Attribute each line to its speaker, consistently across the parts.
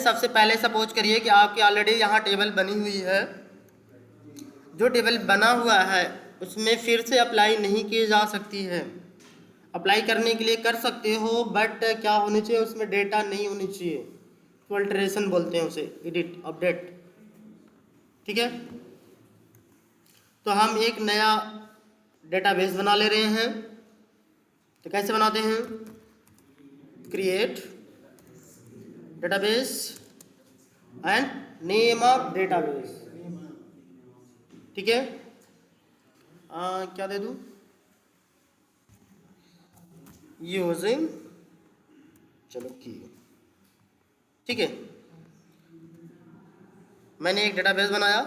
Speaker 1: सबसे पहले सपोज करिए कि आपकी ऑलरेडी यहाँ टेबल बनी हुई है। जो टेबल बना हुआ है उसमें फिर से अप्लाई नहीं की जा सकती है। अप्लाई करने के लिए कर सकते हो, बट क्या होनी चाहिए उसमें, डेटा नहीं होनी चाहिए। तो अल्टरेशन बोलते हैं उसे, एडिट, अपडेट। ठीक है, तो हम एक नया डेटाबेस बना ले रहे हैं। तो कैसे बनाते हैं, create database and name of database. ठीक है, क्या दे दूं, यूजिंग, चलो की। ठीक है, मैंने एक डेटाबेस बनाया,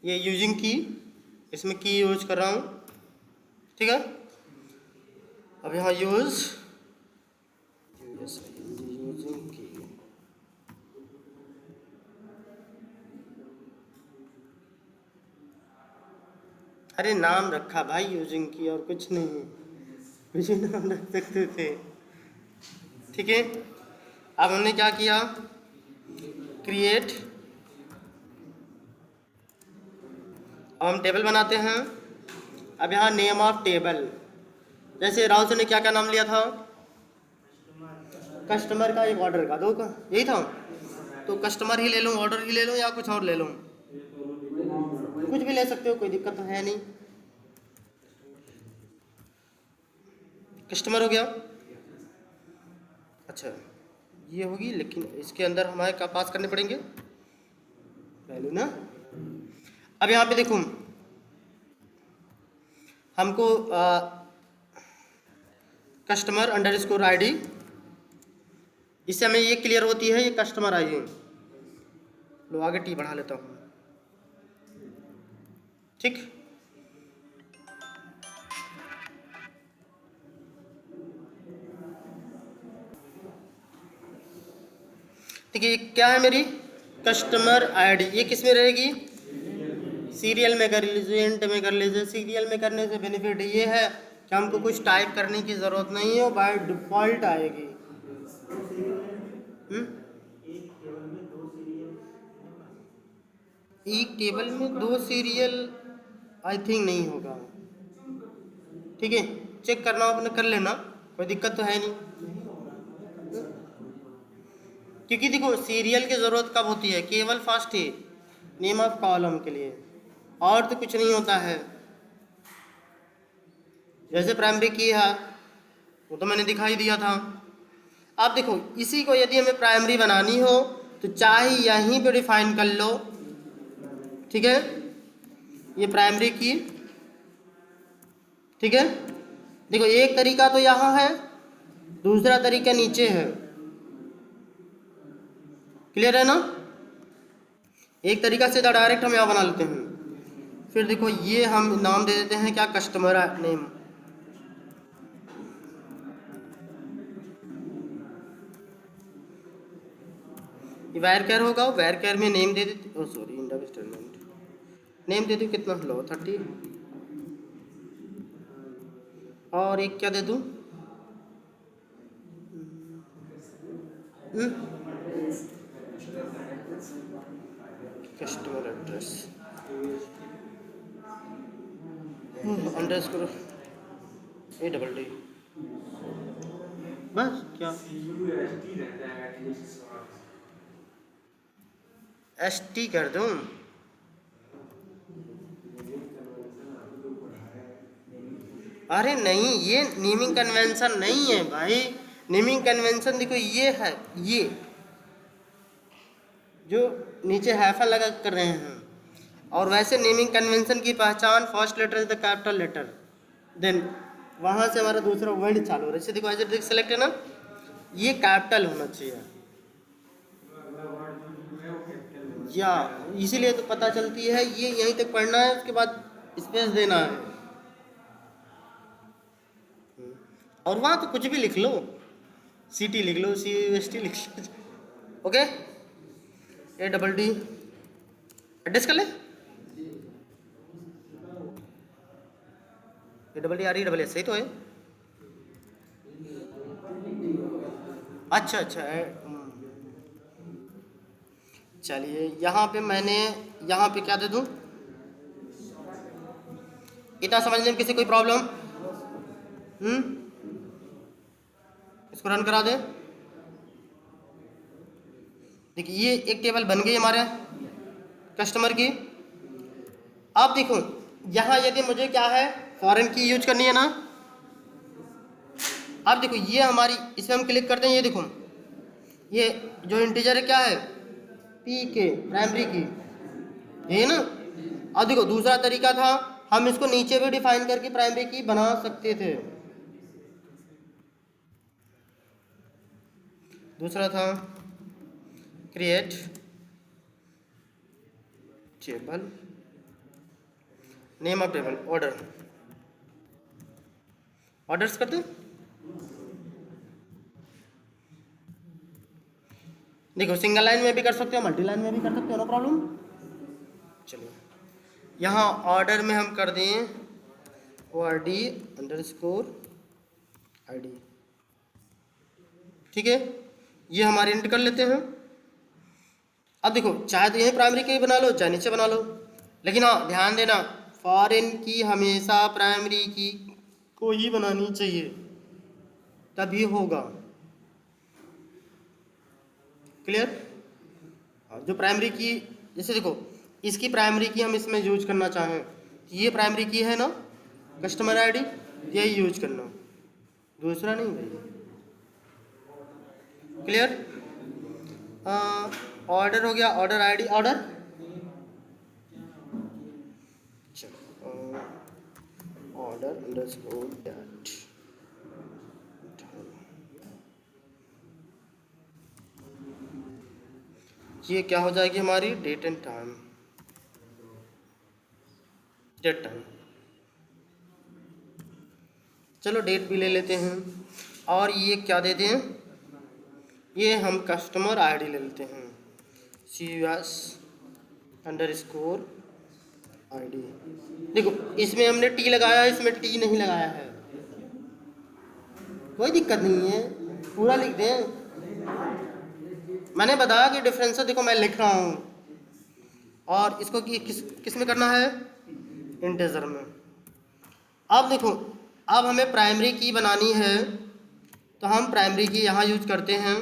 Speaker 1: ये यूजिंग की, इसमें की यूज कर रहा हूँ। ठीक है, अब यहाँ यूजिंग की, अरे नाम रखा भाई यूजिंग की और कुछ नहीं, कुछ नाम रख सकते थे। ठीक है, अब हमने क्या किया, क्रिएट, अब हम टेबल बनाते हैं। अब यहाँ नेम ऑफ टेबल, जैसे राहुल सर ने क्या क्या नाम लिया था, कस्टमर का, एक ऑर्डर का, दो का, यही था। तो कस्टमर ही ले लूँ, ऑर्डर ही ले लूँ, या कुछ और ले लूँ, कुछ भी ले सकते हो, कोई दिक्कत तो है नहीं। कस्टमर हो गया, अच्छा ये होगी, लेकिन इसके अंदर हमारे क्या पास करने पड़ेंगे, वैल्यू ना। अब यहाँ पे देखो, हमको कस्टमर अंडरस्कोर आईडी, इससे हमें ये क्लियर होती है, ये कस्टमर आईडी। लो आगे टी बढ़ा लेता हूँ। ठीक, ठीक है, क्या है मेरी कस्टमर आईडी, ये किस में रहेगी, सीरियल में कर लीजिए, इंट में कर लीजिए। सीरियल में करने से बेनिफिट ये है कि हमको कुछ टाइप करने की ज़रूरत नहीं है, बाय डिफ़ॉल्ट आएगी। एक टेबल में 2 सीरियल आई थिंक नहीं होगा। ठीक है, चेक करना हो अपने कर लेना, कोई दिक्कत तो है नहीं। क्योंकि देखो सीरियल की ज़रूरत कब होती है, केवल first he name of column के लिए, और तो कुछ नहीं होता है। जैसे प्राइमरी की है वो तो मैंने दिखाई दिया था। अब देखो इसी को यदि हमें प्राइमरी बनानी हो तो चाहे यहीं पे डिफाइन कर लो। ठीक है, ये प्राइमरी की। ठीक है, देखो एक तरीका तो यहाँ है, दूसरा तरीका नीचे है। क्लियर है ना, एक तरीका से डायरेक्ट हम यहाँ बना लेते हैं। फिर देखो ये हम नाम दे देते हैं क्या, कस्टमर नेम। वैर कैर होगा, वैर कैर में नेम दे देती, ओ सॉरी इंडेक्स स्टेटमेंट, नेम दे दूँ कितना, लो 30, और एक क्या दे दूँ, कस्टमर एड्रेस अंडरस्कोर ADD, बस क्या ST कर दूँ। अरे नहीं, ये नेमिंग कन्वेंशन नहीं है भाई। नेमिंग कन्वेंशन देखो ये है, ये जो नीचे हैफा लगा कर रहे हैं। और वैसे नेमिंग कन्वेंशन की पहचान first letter is the capital letter, then वहाँ से हमारा दूसरा वर्ड चालू हो रहा है। जैसे देखो एज सेलेक्ट है ना, ये कैपिटल होना चाहिए, या इसीलिए तो पता चलती है ये यहीं तक पढ़ना है, उसके बाद स्पेस देना है। और वहाँ तो कुछ भी लिख लो, CT लिख लो, CUST लिख लो, ओके। ADD एड्रेस कर ले, ADDRE सही तो है। अच्छा अच्छा चलिए यहाँ पे मैंने यहाँ पे क्या दे दूँ, इतना समझने में किसी कोई प्रॉब्लम? इसको रन करा दे। देखिए ये एक टेबल बन गई हमारे कस्टमर की। अब देखो यहाँ यदि मुझे क्या है, फॉरेन की यूज करनी है ना। अब देखो ये हमारी, इसमें हम क्लिक करते हैं, ये देखो ये जो इंटीजर है क्या है, पी के, प्राइमरी की, ये ना। अब देखो दूसरा तरीका था, हम इसको नीचे भी डिफाइन करके प्राइमरी की बना सकते थे। दूसरा था create table, name of table, order, orders करते। देखो सिंगल लाइन में भी कर सकते हो, मल्टी लाइन में भी कर सकते हो, नो प्रॉब्लम। चलिए यहाँ ऑर्डर में हम कर दें ORD _ ID, ठीक है। ये हमारे इंट कर लेते हैं। अब देखो चाहे तो यही प्राइमरी की बना लो, चाहे नीचे बना लो, लेकिन हाँ ध्यान देना, फॉरेन की हमेशा प्राइमरी की को ही बनानी चाहिए, तभी होगा। क्लियर? जो प्राइमरी की, जैसे देखो इसकी प्राइमरी की हम इसमें यूज करना चाहें, ये प्राइमरी की है ना, कस्टमर आईडी, यही यूज करना, दूसरा नहीं भाई। क्लियर? ऑर्डर हो गया, order ID, order, order _dat, ये क्या हो जाएगी हमारी, date and time, date time. चलो डेट भी ले लेते हैं, और ये क्या देते हैं, ये हम कस्टमर आईडी ले लेते हैं, CS _ ID। देखो इसमें हमने T लगाया है, इसमें T नहीं लगाया है, कोई दिक्कत नहीं है, पूरा लिख दें। मैंने बताया कि डिफरेंस देखो मैं लिख रहा हूँ, और इसको किस में करना है, इंटीजर में। अब देखो अब हमें प्राइमरी की बनानी है, तो हम प्राइमरी की यहाँ यूज करते हैं,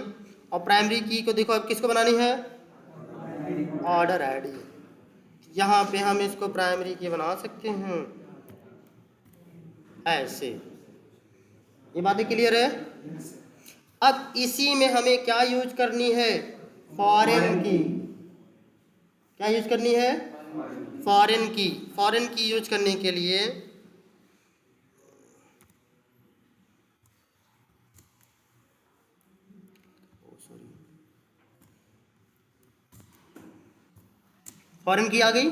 Speaker 1: और प्राइमरी की को देखो अब किसको बनानी है, ऑर्डर आईडी। यहाँ पे हम इसको प्राइमरी की बना सकते हैं ऐसे। ये बातें क्लियर है? अब इसी में हमें क्या यूज करनी है, फॉरेन की। क्या यूज करनी है, फॉरेन की। फॉरेन की यूज करने के लिए फॉरेन की आ गई।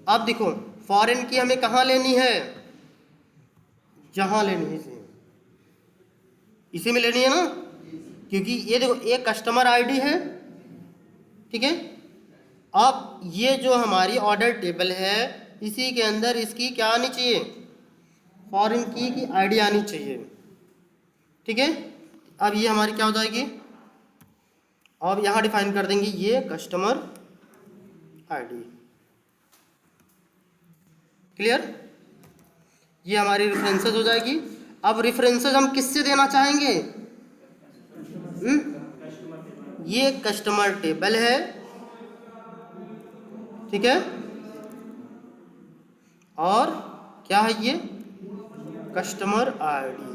Speaker 1: अब देखो फॉरेन की हमें कहाँ लेनी है, जहां लेनी है, इसी में लेनी है ना, क्योंकि ये देखो एक कस्टमर आईडी है, ठीक है। अब ये जो हमारी ऑर्डर टेबल है, इसी के अंदर इसकी क्या आनी चाहिए, फॉरेन की आईडी आनी चाहिए, ठीक है। अब ये हमारी क्या हो जाएगी, अब यहाँ डिफाइन कर देंगे ये कस्टमर आईडी। क्लियर? ये हमारी रेफरेंसेस हो जाएगी। अब रेफरेंसेस हम किससे देना चाहेंगे, ये कस्टमर टेबल है, ठीक है, और क्या है ये, कस्टमर आईडी।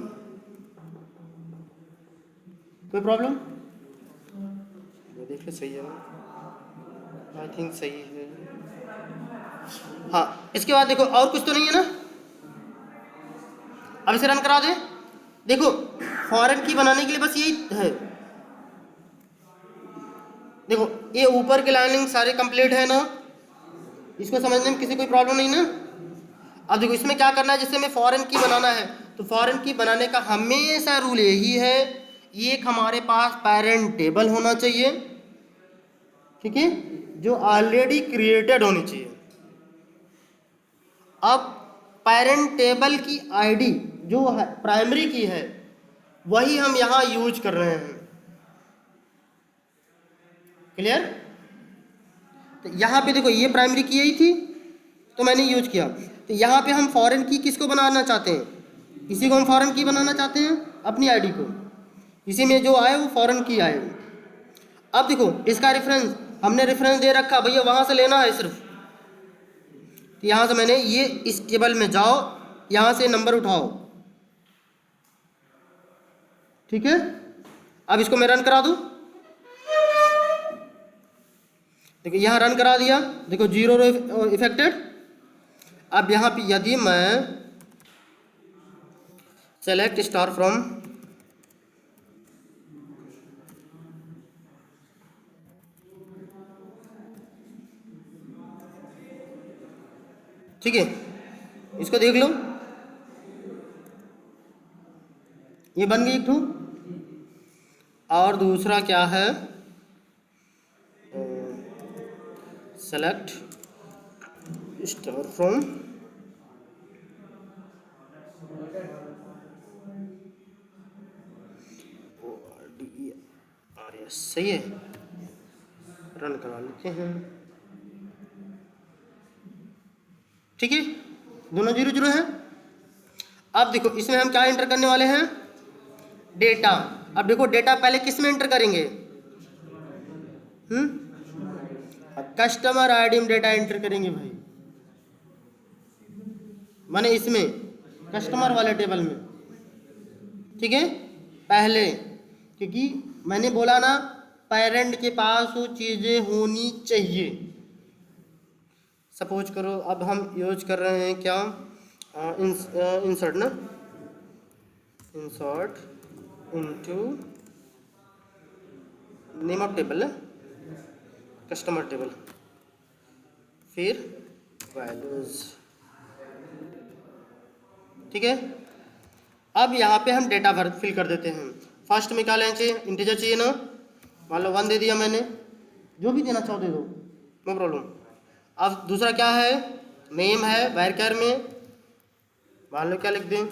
Speaker 1: कोई प्रॉब्लम? देख ले, सही है, आई थिंक सही है। हाँ इसके बाद देखो और कुछ तो नहीं है ना, अब इसे रन करा दे। देखो फॉरेन की बनाने के लिए बस यही है। देखो ये ऊपर के लाइनिंग सारे कंप्लीट है ना, इसको समझने में किसी कोई प्रॉब्लम नहीं ना। अब देखो इसमें क्या करना है, जैसे हमें फॉरेन की बनाना है, तो फॉरेन की बनाने का हमेशा रूल यही है, एक हमारे पास पेरेंट टेबल होना चाहिए, ठीक है, जो ऑलरेडी क्रिएटेड होनी चाहिए। अब पेरेंट टेबल की आईडी जो है प्राइमरी की है, वही हम यहाँ यूज कर रहे हैं। क्लियर? तो यहाँ पे देखो ये प्राइमरी की यही थी तो मैंने यूज किया। तो यहाँ पे हम फॉरेन की किसको बनाना चाहते हैं, इसी को हम फॉरेन की बनाना चाहते हैं, अपनी आईडी को, इसी में जो आए वो फॉरेन की आए। अब देखो इसका रेफरेंस हमने रेफरेंस दे रखा भैया, वहाँ से लेना है सिर्फ। तो यहाँ से मैंने ये इस टेबल में जाओ, यहाँ से नंबर उठाओ, ठीक है। अब इसको मैं रन करा दूँ, देखो यहाँ रन करा दिया, देखो 0 रो इफेक्टेड। अब यहाँ पे यदि मैं सेलेक्ट स्टार फ्रॉम, ठीक है, इसको देख लो, ये बन गई एक ठो। और दूसरा क्या है, सेलेक्ट स्टार फ्रॉम ORDERS, सही है, रन करा लेते हैं, ठीक है, दोनों 0 0 है। अब देखो इसमें हम क्या एंटर करने वाले हैं, डेटा। अब देखो डेटा पहले किस में एंटर करेंगे, कस्टमर आईडी में डेटा एंटर करेंगे भाई, माने इसमें कस्टमर वाले टेबल में, ठीक है पहले, क्योंकि मैंने बोला ना पेरेंट के पास वो चीज़ें होनी चाहिए। सपोज करो अब हम यूज कर रहे हैं क्या, इंसर्ट ना, insert into name of table है, कस्टमर टेबल, फिर वैल्यूज, ठीक है। अब यहाँ पे हम डेटा भर फिल कर देते हैं। फर्स्ट में क्या लेना चाहिए, इंटीजर चाहिए ना, मान लो 1 दे दिया मैंने, जो भी देना चाहो दे दो, नो प्रॉब्लम। अब दूसरा क्या है, नेम है, वैरकर में मान लो क्या लिख दें,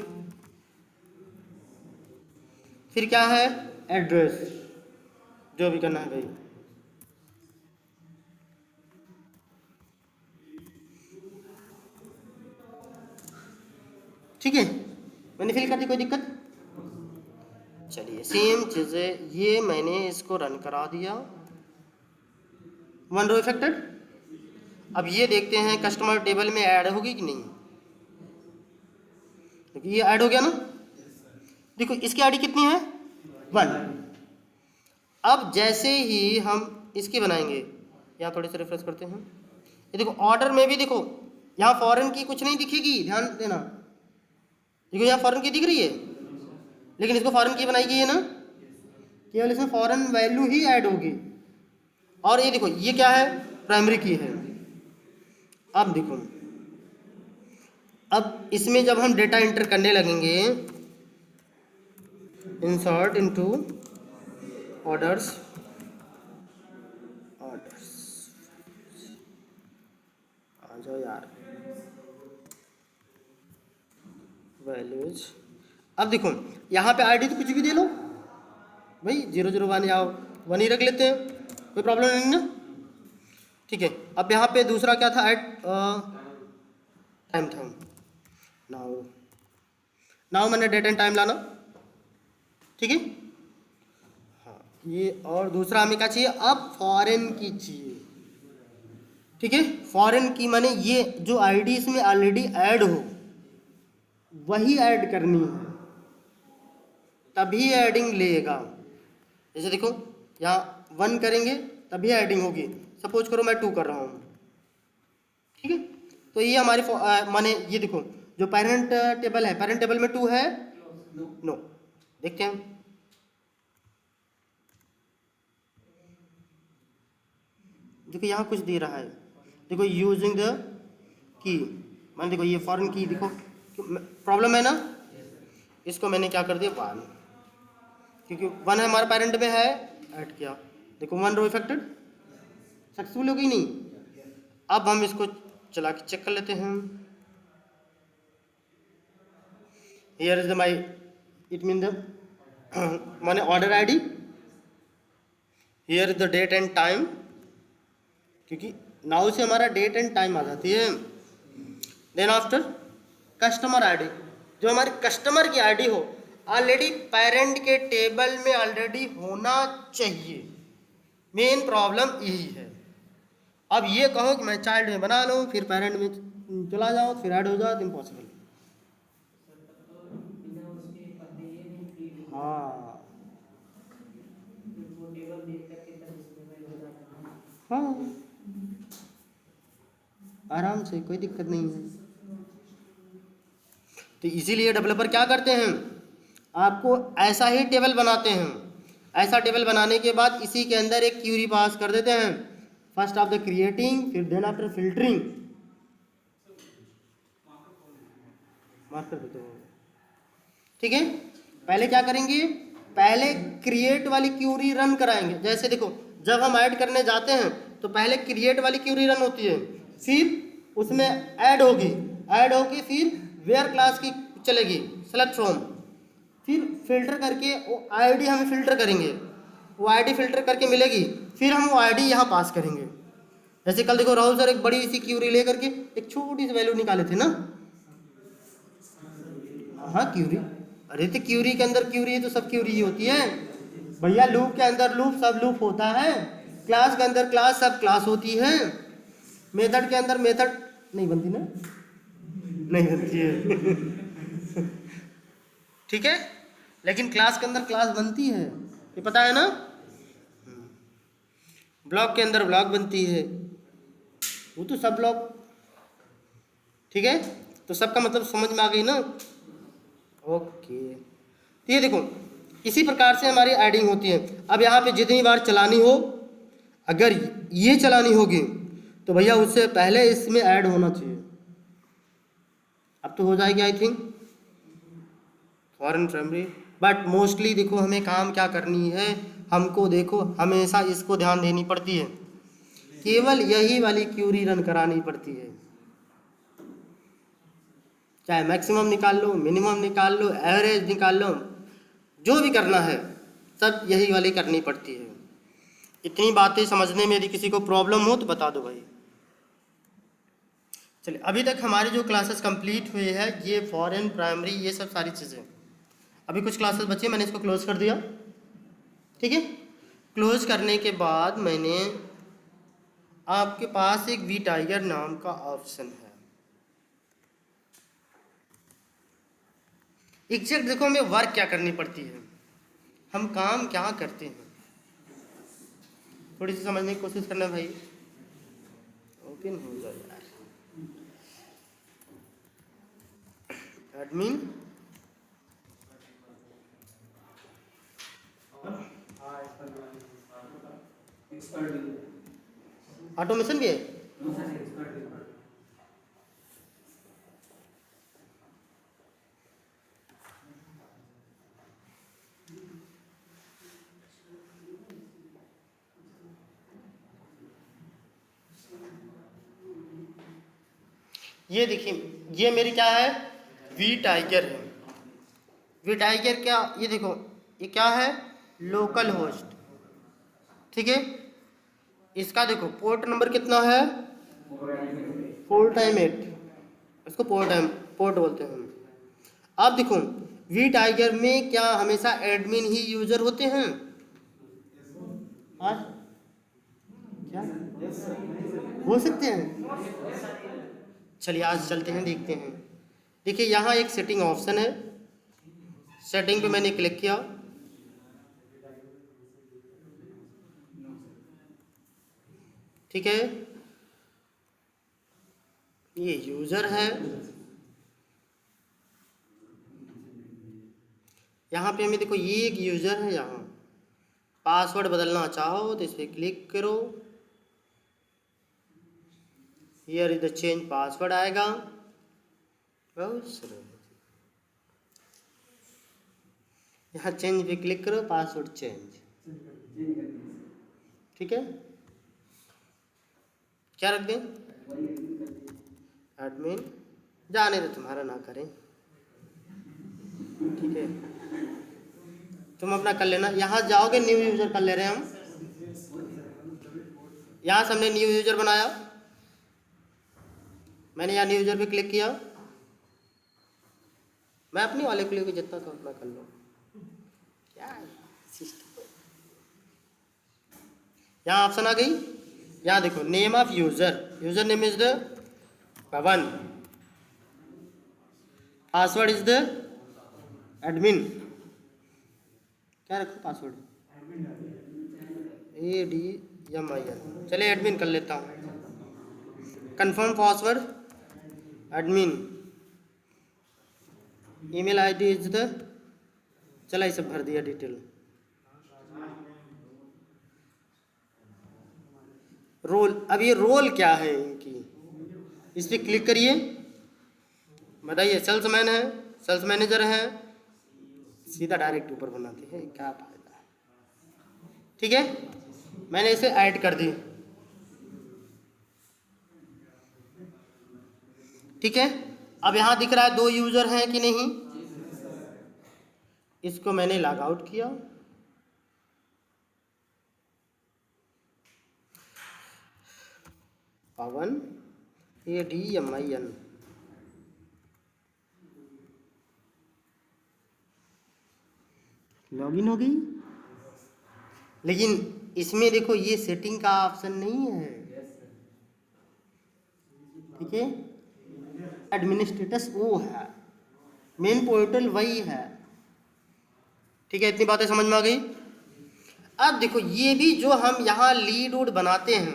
Speaker 1: फिर क्या है एड्रेस, जो भी करना है भाई, ठीक है, मैंने फिल कर दी, कोई दिक्कत। चलिए सेम चीज़ें, ये मैंने इसको रन करा दिया, 1 रो इफेक्टेड। अब ये देखते हैं कस्टमर टेबल में ऐड होगी कि नहीं, देखिए ये ऐड हो गया ना, देखो इसकी आईडी कितनी है 1। अब जैसे ही हम इसकी बनाएंगे, यहाँ थोड़े से रिफ्रेश करते हैं, ये देखो ऑर्डर में भी देखो यहाँ फॉरेन की कुछ नहीं दिखेगी, ध्यान देना, देखो यहाँ फॉरेन की दिख रही है, लेकिन इसको फॉरेन की बनाई गई है ना, केवल इसमें फॉरेन वैल्यू ही ऐड होगी। और ये देखो ये क्या है, प्राइमरी की है। अब देखो अब इसमें जब हम डेटा एंटर करने लगेंगे, इंसर्ट इनटू ऑर्डर्स, आ जाओ यार, वैल्यूज। अब देखो यहाँ पे आईडी तो कुछ भी दे लो भाई, 0 0 1 या 1 ही रख लेते हैं, कोई प्रॉब्लम नहीं ना, ठीक है। अब यहाँ पे दूसरा क्या था, ऐड टाइम था, नाउ मैंने डेट एंड टाइम लाना, ठीक है। हाँ ये, और दूसरा हमें क्या चाहिए, अब फॉरेन की चाहिए, ठीक है। फॉरेन की माने ये जो आईडी इसमें ऑलरेडी ऐड हो वही ऐड करनी है, तभी एडिंग लेगा। जैसे देखो यहाँ 1 करेंगे तभी एडिंग होगी, सपोज करो मैं 2 कर रहा हूँ, ठीक है। तो ये हमारी माने ये देखो जो पेरेंट टेबल है, पेरेंट टेबल में 2 है, नो, देखते हैं, देखो यहाँ कुछ दे रहा है, देखो यूजिंग द की, मान देखो ये फॉरेन की, देखो प्रॉब्लम है ना, इसको मैंने क्या कर दिया 1, क्योंकि 1 हमारे पेरेंट में है, ऐड किया, देखो 1 रो इफेक्टेड, सक्सेसफुल हो गई नहीं। अब हम इसको चला के चेक कर लेते हैं, here is the my, it mean the माने order ID, here is the date and time, क्योंकि नाउ से हमारा डेट एंड टाइम आ जाती है। देन आफ्टर कस्टमर आईडी, जो हमारे कस्टमर की आईडी हो ऑलरेडी पेरेंट के टेबल में ऑलरेडी होना चाहिए। मेन प्रॉब्लम यही है। अब ये कहो कि मैं चाइल्ड में बना लूँ फिर पेरेंट में चला जाओ फिर ऐड हो जाओ, इम्पॉसिबल। हाँ हाँ, आराम से, कोई दिक्कत नहीं है। तो इसीलिए डेवलपर क्या करते हैं, आपको ऐसा ही टेबल बनाते हैं। ऐसा टेबल बनाने के बाद इसी के अंदर एक क्यूरी पास कर देते हैं, फर्स्ट ऑफ द क्रिएटिंग, फिर देन आफ्टर फिल्टरिंग। माफ कर देते हैं, ठीक है। पहले क्या करेंगे, पहले क्रिएट वाली क्यूरी रन कराएंगे। जैसे देखो, जब हम ऐड करने जाते हैं तो पहले क्रिएट वाली क्यूरी रन होती है, फिर उसमें ऐड होगी, ऐड होगी फिर वेयर क्लास की चलेगी, सेलेक्ट फ्रॉम, फिर फिल्टर करके वो आईडी हमें फिल्टर करेंगे, वो आईडी फिल्टर करके मिलेगी, फिर हम वो आईडी यहाँ पास करेंगे। जैसे कल देखो राहुल सर एक बड़ी सी क्यूरी ले करके एक छोटी सी वैल्यू निकाले थे ना। हाँ क्यूरी, अरे तो क्यूरी के अंदर क्यूरी है तो सब क्यूरी ही होती है भैया। लूप के अंदर लूप, सब लूप होता है। क्लास के अंदर क्लास, सब क्लास होती है। मेथड के अंदर मेथड नहीं बनती ना, नहीं बनती है ठीक है, लेकिन क्लास के अंदर क्लास बनती है, ये पता है ना। ब्लॉक के अंदर ब्लॉक बनती है, वो तो सब ब्लॉक, ठीक है। तो सबका मतलब समझ में आ गई ना। ओके, तो ये देखो इसी प्रकार से हमारी एडिंग होती है। अब यहाँ पे जितनी बार चलानी हो, अगर ये चलानी होगी तो भैया उससे पहले इसमें ऐड होना चाहिए। अब तो हो जाएगी I think foreign primary, but mostly देखो हमें काम क्या करनी है, हमको देखो हमेशा इसको ध्यान देनी पड़ती है, केवल यही वाली क्यूरी रन करानी पड़ती है। चाहे मैक्सिमम निकाल लो, मिनिमम निकाल लो, एवरेज निकाल लो, जो भी करना है सब यही वाली करनी पड़ती है। इतनी बातें समझने में यदि किसी को प्रॉब्लम हो तो बता दो भाई। चलिए, अभी तक हमारी जो क्लासेस कंप्लीट हुई है, ये फॉरेन प्राइमरी, ये सब सारी चीज़ें, अभी कुछ क्लासेस बची, मैंने इसको क्लोज कर दिया, ठीक है। क्लोज करने के बाद मैंने आपके पास एक वी टाइगर नाम का ऑप्शन है। एग्जैक्ट देखो हमें वर्क क्या करनी पड़ती है, हम काम क्या करते हैं, थोड़ी सी समझने की कोशिश करना भाई। ओपन हो जाए यार एडमिन, ऑटोमेशन भी है। ये देखिए, ये मेरी क्या है, वी टाइगर है। वी टाइगर क्या, ये देखो ये क्या है, लोकल होस्ट, ठीक है। इसका देखो पोर्ट नंबर कितना है, 4x8, इसको पोर्ट बोलते हैं हम। अब देखो वी टाइगर में क्या हमेशा एडमिन ही यूजर होते हैं? हाँ क्या हो सकते हैं? चलिए आज चलते हैं, देखते हैं। देखिए यहाँ एक सेटिंग ऑप्शन है, सेटिंग पे मैंने क्लिक किया, ठीक है। ये यूजर है, यहाँ पे हमें देखो ये एक यूजर है। यहाँ पासवर्ड बदलना चाहो तो इस पर क्लिक करो, here is the change password आएगा, बहुत सरल। यहाँ चेंज पे क्लिक करो, पासवर्ड चेंज, ठीक है। क्या रख दें, एडमिन, जाने दो तुम्हारा ना करें, ठीक है। तुम अपना कर लेना। यहाँ जाओगे, न्यू यूजर कर ले रहे हैं हम। यहाँ से हमने न्यू यूजर बनाया, मैंने यहाँ न्यू यूजर पे क्लिक किया, मैं अपने वाले के लिए जितना था उतना कर लूँ। क्या सिस्टम, यहाँ ऑप्शन आ गई। यहाँ देखो name of user, user name is the Pawan, password is the admin, क्या रखो पासवर्ड, ADMIN, चलिए एडमिन कर लेता हूँ। Confirm password admin, email ID is the, चला ये सब भर दिया डिटेल। रोल, अब ये रोल क्या है इनकी, इस पर क्लिक करिए, बताइए। सेल्समैन है, सेल्स मैनेजर है, सीधा डायरेक्ट ऊपर बनाते हैं, क्या फायदा है। ठीक है, मैंने इसे ऐड कर दी। ठीक है, अब यहाँ दिख रहा है 2 यूजर हैं कि नहीं, इसको मैंने लॉग आउट किया, पवन ADMIN, लॉगिन हो गई। लेकिन इसमें देखो ये सेटिंग का ऑप्शन नहीं है। ठीक है, एडमिनिस्ट्रेटर्स वो है, मेन पोर्टल वही है। ठीक है, इतनी बातें समझ में आ गई। अब देखो ये भी जो हम यहाँ लीड वुड बनाते हैं,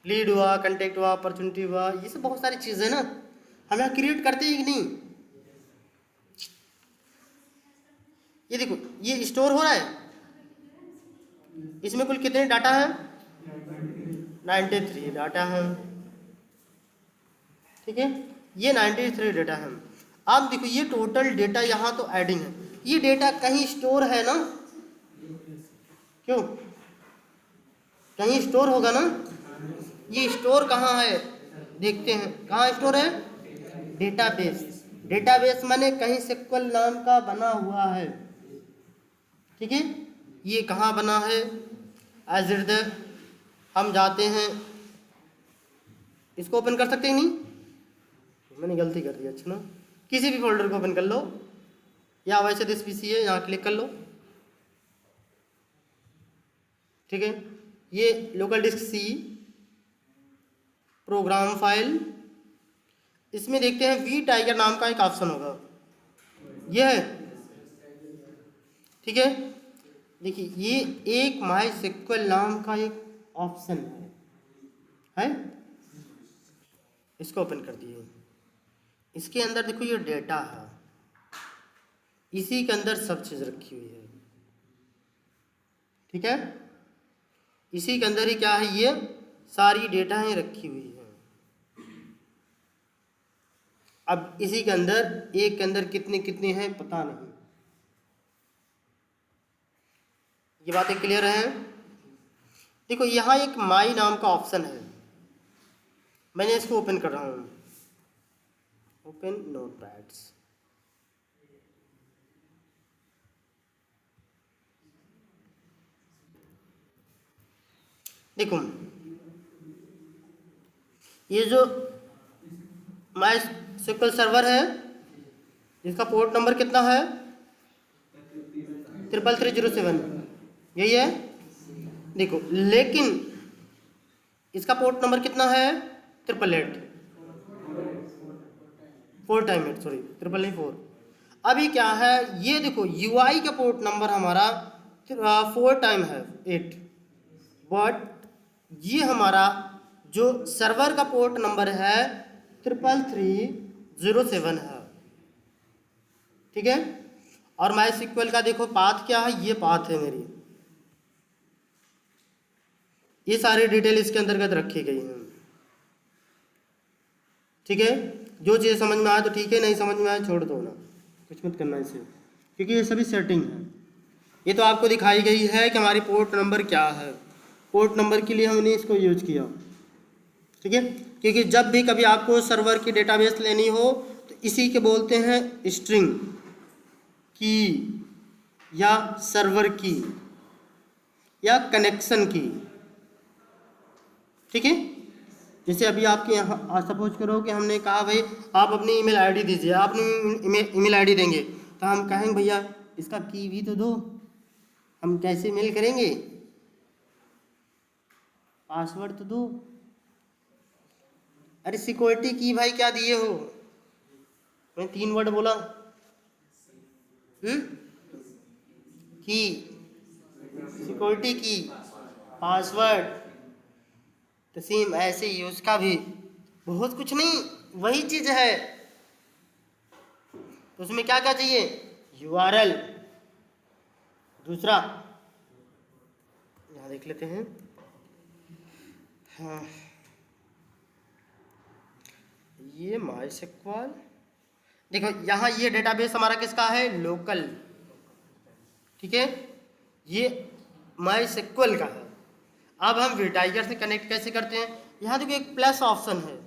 Speaker 1: लीड हुआ, कंटेक्ट हुआ, अपॉर्चुनिटी हुआ, ये सब बहुत सारी चीज़ें ना हम यहाँ क्रिएट करते हैं कि नहीं। ये देखो ये स्टोर हो रहा है, इसमें कुल कितने डाटा है, 93 डाटा है। ठीक है, ये 93 डेटा है। अब देखो ये टोटल डेटा यहाँ तो एडिंग है, ये डेटा कहीं स्टोर है ना, क्यों, कहीं स्टोर होगा ना। ये स्टोर कहाँ है देखते हैं, कहाँ स्टोर है, डेटाबेस। डेटाबेस माने कहीं SQL नाम का बना हुआ है। ठीक है, ये कहाँ बना है, एज इट द, हम जाते हैं, इसको ओपन कर सकते हैं नहीं, मैंने गलती कर दी। अच्छा ना, किसी भी फोल्डर को ओपन कर लो, या वैसे दिस PC है, यहाँ क्लिक कर लो। ठीक है, ये local disk C, program file, इसमें देखते हैं वी टाइगर नाम का एक ऑप्शन होगा, यह है। ठीक है, देखिए ये एक MySQL नाम का एक ऑप्शन है, इसको ओपन कर दिए। इसके अंदर देखो ये डेटा है, इसी के अंदर सब चीज़ रखी हुई है। ठीक है, इसी के अंदर ही क्या है, ये सारी डेटा है रखी हुई है। अब इसी के अंदर एक के अंदर कितने कितने हैं पता नहीं। ये बातें क्लियर हैं। देखो यहाँ एक माई नाम का ऑप्शन है, मैंने इसको ओपन कर रहा हूँ, ओपन नोटपैड्स। देखो ये जो MySQL सर्वर है, इसका पोर्ट नंबर कितना है, 33307, यही है। देखो लेकिन इसका पोर्ट नंबर कितना है, 888, 4 टाइम 8, सॉरी 4. अभी क्या है, ये देखो UI का पोर्ट नंबर हमारा 4 टाइम है 8, बट ये हमारा जो सर्वर का पोर्ट नंबर है 33307 है। ठीक है, और MySQL का देखो पाथ क्या है, ये पाथ है मेरी, ये सारी डिटेल इसके अंतर्गत रखी गई है। ठीक है, जो चीज़ समझ में आए तो ठीक है, नहीं समझ में आए छोड़ दो ना, कुछ मत करना इसे, क्योंकि ये सभी सेटिंग है। ये तो आपको दिखाई गई है कि हमारी पोर्ट नंबर क्या है, पोर्ट नंबर के लिए हमने इसको यूज किया। ठीक है, क्योंकि जब भी कभी आपको सर्वर की डेटाबेस लेनी हो तो इसी के बोलते हैं स्ट्रिंग की, या सर्वर की, या कनेक्शन की। ठीक है, जैसे अभी आपके यहाँ सपोज करो कि हमने कहा भाई आप अपनी ईमेल आईडी दीजिए, आप अपनी ईमेल आईडी देंगे तो हम कहेंगे भैया इसका की भी तो दो, हम कैसे मेल करेंगे, पासवर्ड तो दो। अरे सिक्योरिटी की भाई क्या दिए हो, मैं 3 वर्ड बोला, की, सिक्योरिटी की, पासवर्ड, तो सेम ऐसे ही उसका भी बहुत कुछ नहीं, वही चीज है। तो उसमें क्या क्या चाहिए, URL, दूसरा यहाँ देख लेते हैं, हाँ ये MySQL, देखो यहाँ ये डेटाबेस हमारा किसका है, लोकल, ठीक है, ये MySQL का है। अब हम vTiger से कनेक्ट कैसे करते हैं, यहाँ देखो एक प्लस ऑप्शन है,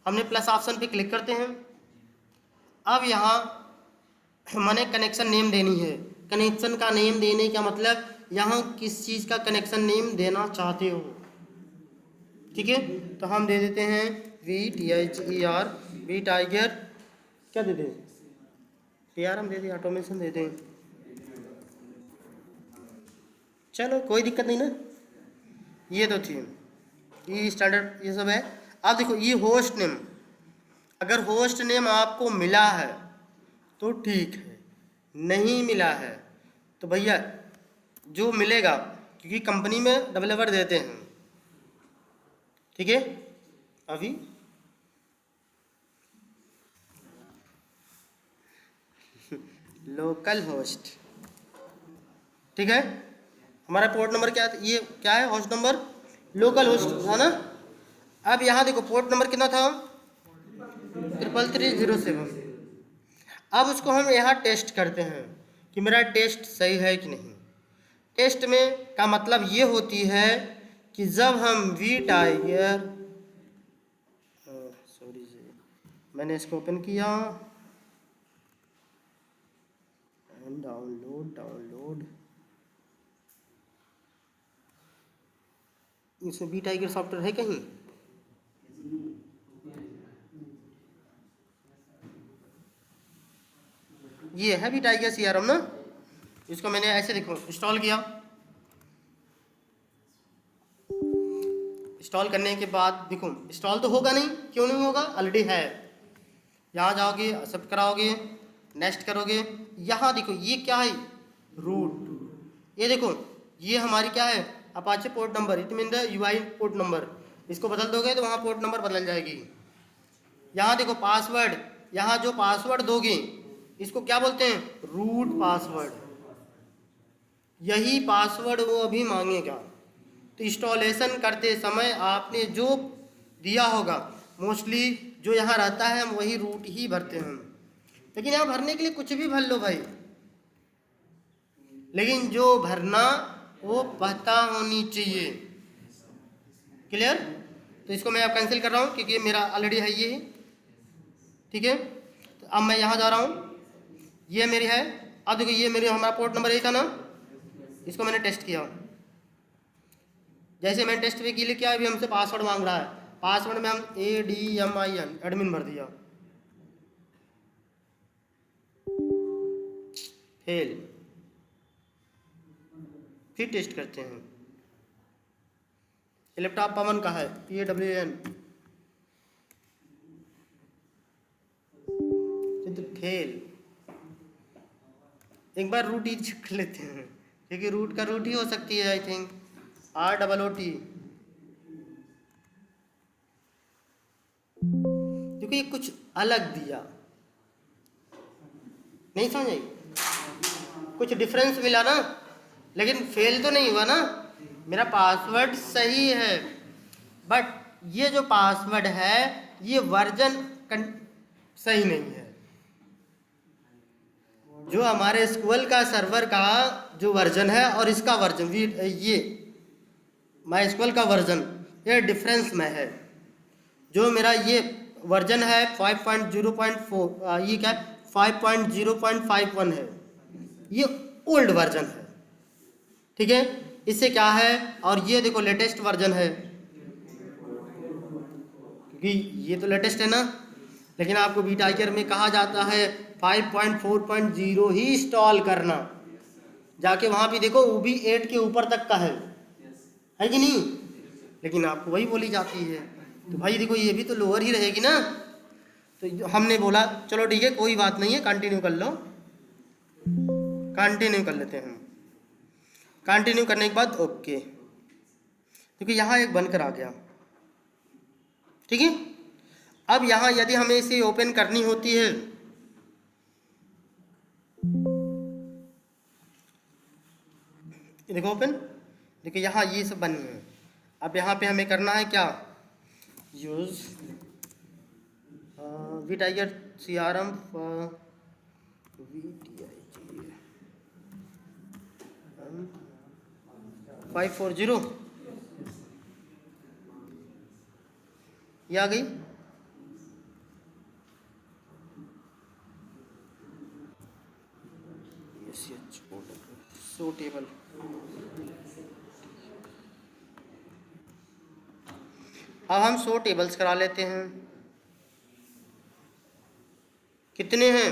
Speaker 1: हमने प्लस ऑप्शन पे क्लिक करते हैं। अब यहाँ मैंने कनेक्शन नेम देनी है, कनेक्शन का नेम देने का मतलब यहाँ किस चीज़ का कनेक्शन नेम देना चाहते हो, ठीक है। तो हम दे देते हैं VTiger, vTiger क्या दे दें, TR हम दे दें, ऑटोमेशन दे दें, चलो कोई दिक्कत नहीं ना, ये तो थी, ये स्टैंडर्ड ये सब है। अब देखो ये होस्ट नेम, अगर होस्ट नेम आपको मिला है तो ठीक है, नहीं मिला है तो भैया जो मिलेगा, क्योंकि कंपनी में डेवलपर देते हैं, ठीक है। अभी लोकल होस्ट, ठीक है, हमारा पोर्ट नंबर क्या है, ये क्या है, होस्ट नंबर, लोकल होस्ट था ना। अब यहाँ देखो पोर्ट नंबर कितना था, 33307। अब उसको हम यहाँ टेस्ट करते हैं कि मेरा टेस्ट सही है कि नहीं। टेस्ट में का मतलब ये होती है कि जब हम vTiger, सॉरी जी मैंने इसको ओपन किया, डाउनलोड, इसमें vTiger सॉफ्टवेयर है कहीं, ये है vTiger CRM ना, इसको मैंने ऐसे देखो इंस्टॉल किया, इंस्टॉल करने के बाद देखो इंस्टॉल तो होगा नहीं, क्यों नहीं होगा, ऑलरेडी है। यहाँ जाओगे, एक्सेप्ट कराओगे, नेक्स्ट करोगे, यहाँ देखो ये क्या है, रूट, ये देखो ये हमारी क्या है, Apache port number, it mean the UI port number, इसको बदल दोगे तो वहाँ पोर्ट नंबर बदल जाएगी। यहाँ देखो पासवर्ड, यहाँ जो पासवर्ड दोगे इसको क्या बोलते हैं, रूट पासवर्ड, यही पासवर्ड वो अभी मांगेगा। तो इंस्टॉलेशन करते समय आपने जो दिया होगा, मोस्टली जो यहाँ रहता है हम वही रूट ही भरते हैं, लेकिन यहाँ भरने के लिए कुछ भी भर लो भाई, लेकिन जो भरना वो पता होनी चाहिए, क्लियर। तो इसको मैं अब कैंसिल कर रहा हूँ क्योंकि मेरा ऑलरेडी है ये, ठीक है। तो अब मैं यहाँ जा रहा हूँ, ये मेरी है, अब देखो ये मेरे हमारा पोर्ट नंबर यही था ना, इसको मैंने टेस्ट किया, जैसे मैंने टेस्ट पे के किया, अभी हमसे पासवर्ड मांग रहा है, पासवर्ड में हम ADMIN एडमिन भर दिया, फेल। फिर टेस्ट करते हैं, लैपटॉप पवन का है, PAWN, तो फेल। एक बार रूट ही चेक लेते हैं, क्योंकि रूट का रूट ही हो सकती है, आई थिंक ROOT, क्योंकि ये कुछ अलग दिया, नहीं समझ आई, कुछ डिफरेंस मिला ना, लेकिन फेल तो नहीं हुआ ना, मेरा पासवर्ड सही है, बट ये जो पासवर्ड है ये वर्जन सही नहीं है। जो हमारे SQL का सर्वर का जो वर्जन है और इसका वर्जन, ये MySQL का वर्जन ये डिफरेंस में है। जो मेरा ये वर्जन है 5.0.4, ये क्या 5.0.51 है, ये ओल्ड वर्जन है, ठीक है। इससे क्या है, और ये देखो लेटेस्ट वर्जन है, क्योंकि ये तो लेटेस्ट है ना, लेकिन आपको वी टाइगर में कहा जाता है 5.4.0 ही इंस्टॉल करना। जाके वहाँ पे देखो वो भी 8 के ऊपर तक का है कि नहीं, लेकिन आपको वही बोली जाती है। तो भाई देखो ये भी तो लोअर ही रहेगी ना। तो हमने बोला चलो ठीक है कोई बात नहीं है, कंटिन्यू कर लो, कंटिन्यू कर लेते हैं। कंटिन्यू करने के बाद ओके, क्योंकि यहाँ एक बनकर आ गया, ठीक है। अब यहाँ यदि हमें इसे ओपन करनी होती है, देखो ओपन, देखिए यहाँ ये सब बने हैं। अब यहाँ पे हमें करना है क्या, यूज वी टाइगर CRM 540 ये आ गई। सो टेबल, अब हम 100 टेबल्स करा लेते हैं। कितने हैं,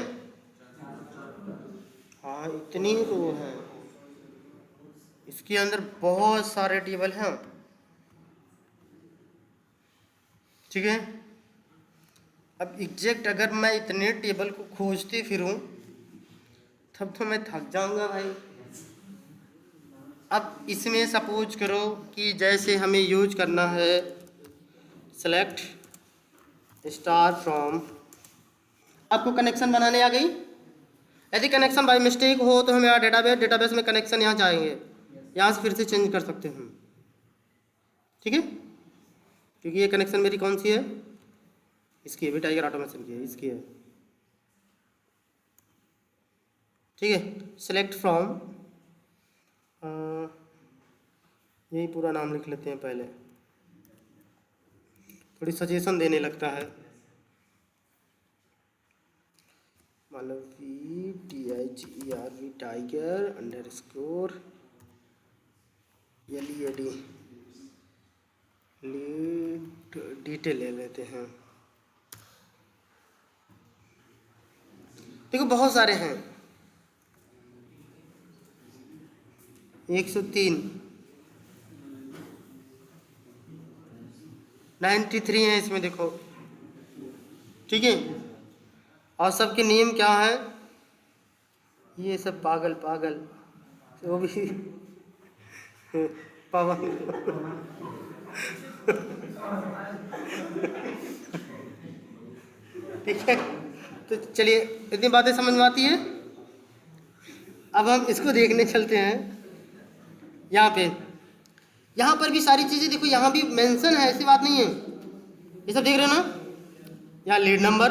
Speaker 1: हाँ इतनी ही तो है, इसके अंदर बहुत सारे टेबल हैं, ठीक है। अब एग्जैक्ट अगर मैं इतने टेबल को खोजते फिरूं तब तो मैं थक जाऊंगा भाई। अब इसमें सपोज करो कि जैसे हमें यूज करना है सेलेक्ट स्टार फ्रॉम, आपको कनेक्शन बनाने आ गई। यदि कनेक्शन बाय मिस्टेक हो तो हमें यहाँ डेटाबेस में कनेक्शन यहाँ जाएंगे, यहाँ से फिर से चेंज कर सकते हैं, ठीक है। क्योंकि ये कनेक्शन मेरी कौन सी है, इसकी है, वी टाइगर ऑटोमेशन की है, इसकी है, ठीक है। सेलेक्ट फ्रॉम, यही पूरा नाम लिख लेते हैं पहले, थोड़ी सजेशन देने लगता है। मान लो V tiger _ LED lead detail ले लेते हैं। देखो बहुत सारे हैं, 103 93 है इसमें देखो, ठीक है। और सबके नेम क्या है, ये सब पागल वो भी पवन ठीक है। तो चलिए इतनी बातें समझ में आती है। अब हम इसको देखने चलते हैं। यहाँ पर भी सारी चीज़ें देखो, यहाँ भी मेंशन है, ऐसी बात नहीं है। ये सब देख रहे हो ना, यहाँ लीड नंबर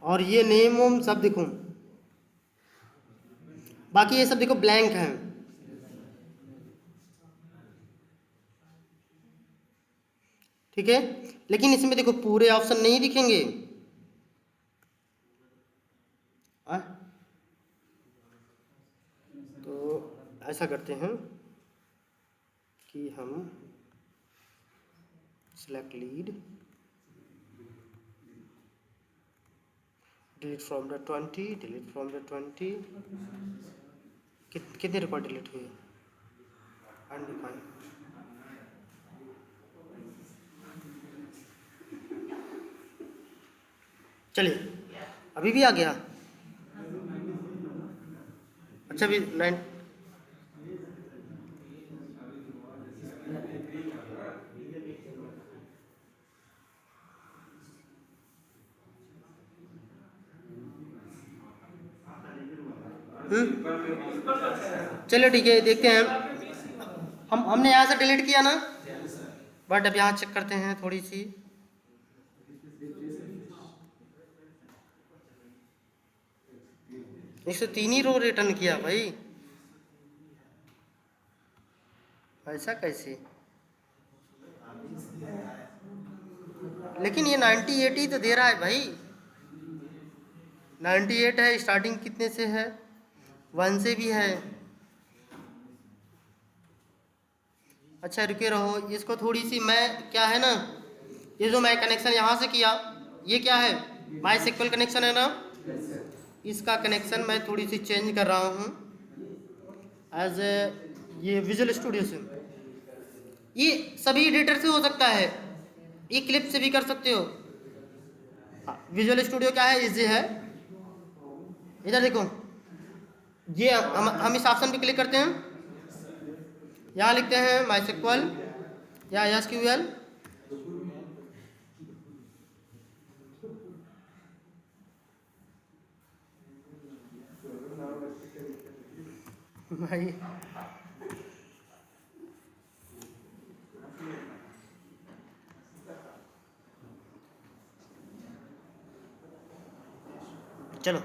Speaker 1: और ये नेम वोम सब देखो, बाकी ये सब देखो ब्लैंक है, ठीक है। लेकिन इसमें देखो पूरे ऑप्शन नहीं दिखेंगे, तो ऐसा करते हैं कि हम select lead, delete from the 20, delete from the 20, कितने रिकॉर्ड डिलीट हुए, अनडिफाइंड, चलिए अभी भी आ गया। अच्छा भी 9 चलो ठीक है, देखते हैं। हमने यहाँ से डिलीट किया ना, बट अब यहाँ चेक करते हैं थोड़ी सी। इससे 3 ही रो रिटर्न किया भाई, ऐसा कैसे। लेकिन ये 98 ही तो दे रहा है भाई, 98 है। स्टार्टिंग कितने से है, 1 से भी है। अच्छा रुके रहो, इसको थोड़ी सी मैं क्या है ना ये जो मैं कनेक्शन यहाँ से किया, ये क्या है, माई सिक्वल कनेक्शन है ना। इसका कनेक्शन मैं थोड़ी सी चेंज कर रहा हूँ एज ए ये विजुअल स्टूडियो से। ये सभी एडिटर से हो सकता है, ये क्लिप से भी कर सकते हो। विजुअल स्टूडियो क्या है, इजी है। इधर देखो, ये हम इस ऑप्शन पे क्लिक करते हैं, यहाँ लिखते हैं माई सिक्वल या SQL, भाई चलो,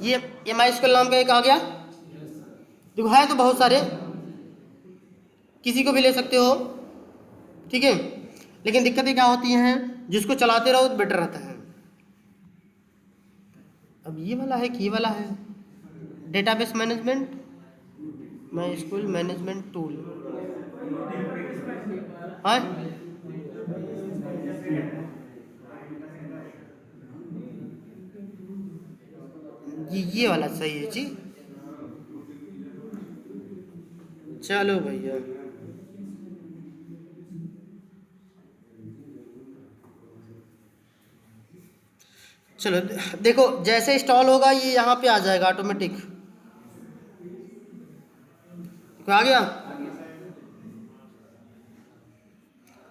Speaker 1: ये माई स्क्वेल नाम का एक आ गया। देखो है तो बहुत सारे, किसी को भी ले सकते हो, ठीक है। लेकिन दिक्कतें क्या होती हैं, जिसको चलाते रहो तो बेटर रहता है। अब ये वाला है कि ये वाला है, database management, my school management tool, हाँ ये वाला सही है जी। चलो भैया, चलो देखो, जैसे इंस्टॉल होगा ये यहाँ पे आ जाएगा ऑटोमेटिक, आ गया।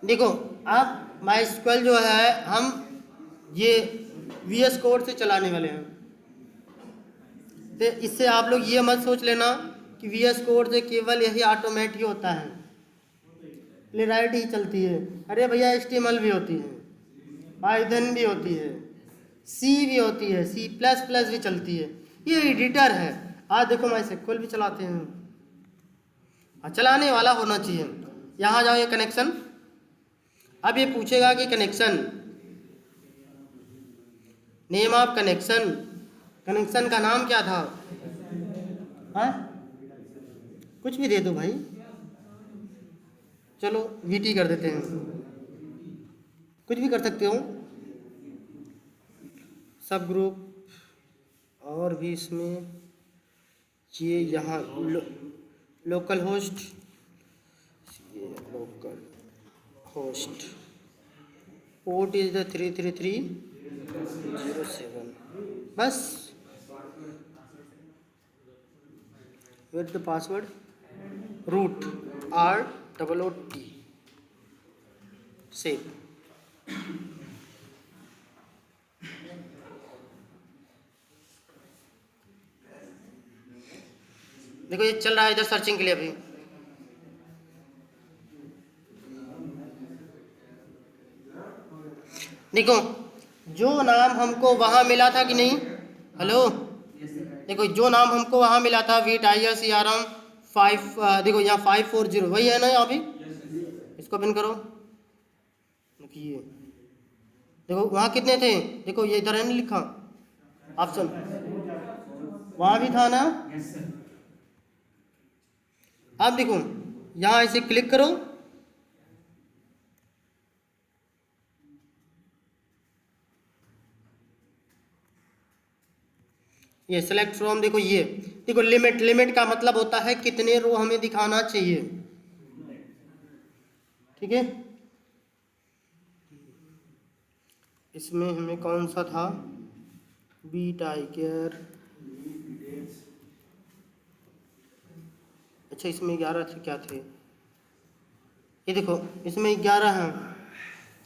Speaker 1: देखो अब माई स्क्वेल जो है हम ये VS कोड से चलाने वाले हैं, तो इससे आप लोग ये मत सोच लेना कि VS कोड से केवल यही ऑटोमेट ही होता है, प्लेराइट ही चलती है। अरे भैया HTML भी होती है, पाइथन भी होती है, C भी होती है, C++ भी चलती है, ये एडिटर है। आज देखो माई सिक्वल भी चलाते हैं, चलाने वाला होना चाहिए। यहाँ जाओ, ये कनेक्शन, अब ये पूछेगा कि connection, name of connection, connection का नाम क्या था, हाँ कुछ भी दे दो भाई, चलो VT कर देते हैं, कुछ भी कर सकते हो, सब ग्रुप। और भी इसमें ये यहाँ local host, local host, port is the 33307, बस। With the password root ROOT, save. देखो ये चल रहा है इधर सर्चिंग के लिए अभी। देखो जो नाम हमको वहां मिला था कि नहीं, हेलो, देखो जो नाम हमको वहां मिला था VTIRCRM 5, देखो यहाँ 540 वही है ना, यहाँ भी इसको ओपन करो। देखिए देखो वहाँ कितने थे, देखो ये इधर है नहीं लिखा ऑप्शन, वहाँ भी था ना। अब देखो यहाँ इसे क्लिक करो, ये सेलेक्ट फ्रॉम, देखो ये देखो लिमिट, लिमिट का मतलब होता है कितने रो हमें दिखाना चाहिए, ठीक है। इसमें हमें कौन सा था, VTICARE, अच्छा इसमें 11 थे, क्या थे ये, देखो इसमें 11 हैं,